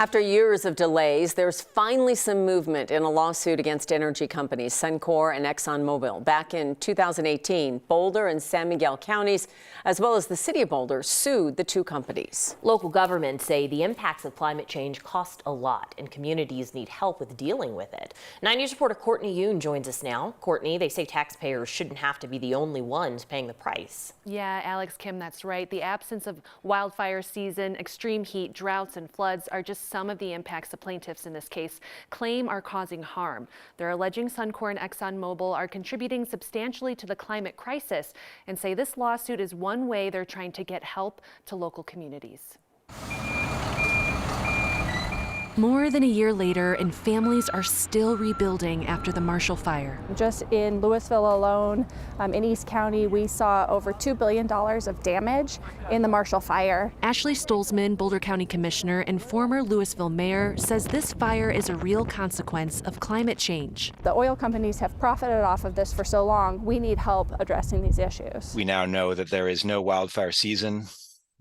After years of delays, there's finally some movement in a lawsuit against energy companies Suncor and ExxonMobil. Back in 2018, Boulder and San Miguel counties, as well as the city of Boulder, sued the two companies. Local governments say the impacts of climate change cost a lot and communities need help with dealing with it. 9 News reporter Courtney Yoon joins us now. Courtney, they say taxpayers shouldn't have to be the only ones paying the price. Yeah, Alex, Kim, that's right. The absence of wildfire season, extreme heat, droughts, and floods are just some of the impacts the plaintiffs in this case claim are causing harm. They're alleging Suncor and ExxonMobil are contributing substantially to the climate crisis and say this lawsuit is one way they're trying to get help to local communities. More than a year later, and families are still rebuilding after the Marshall Fire. Just in Louisville alone, in East County, we saw over $2 billion of damage in the Marshall Fire. Ashley Stolzman, Boulder County Commissioner and former Louisville mayor, says this fire is a real consequence of climate change. The oil companies have profited off of this for so long. We need help addressing these issues. We now know that there is no wildfire season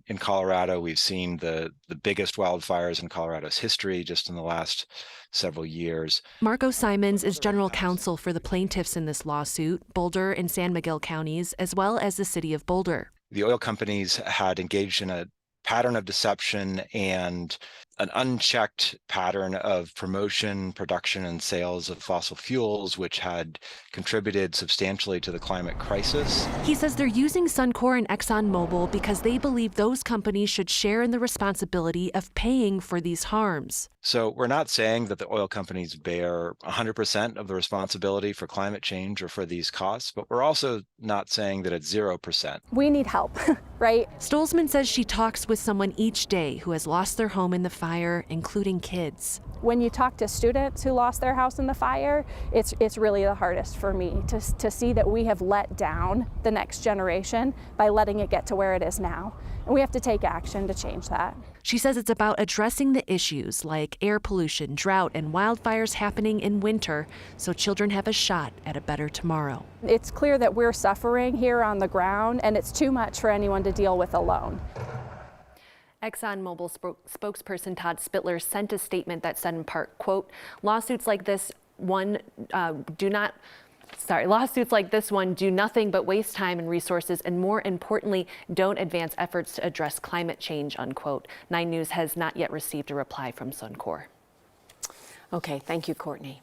in Colorado. We've seen the biggest wildfires in Colorado's history just in the last several years. Marco Simons is general counsel for the plaintiffs in this lawsuit, Boulder and San Miguel counties, as well as the city of Boulder. The oil companies had engaged in a pattern of deception and an unchecked pattern of promotion, production, and sales of fossil fuels, which had contributed substantially to the climate crisis. He says they're using Suncor and ExxonMobil because they believe those companies should share in the responsibility of paying for these harms. So we're not saying that the oil companies bear 100% of the responsibility for climate change or for these costs, but we're also not saying that it's 0%. We need help, right? Stolzman says she talks with someone each day who has lost their home in the fire, including kids. When you talk to students who lost their house in the fire, it's really the hardest for me to see that we have let down the next generation by letting it get to where it is now. And we have to take action to change that. She says it's about addressing the issues like air pollution, drought, and wildfires happening in winter so children have a shot at a better tomorrow. It's clear that we're suffering here on the ground, and it's too much for anyone to deal with alone. ExxonMobil spokesperson Todd Spittler sent a statement that said in part, quote, lawsuits like this one do nothing but waste time and resources, and more importantly, don't advance efforts to address climate change, unquote. 9 News has not yet received a reply from Suncor. Okay, thank you, Courtney.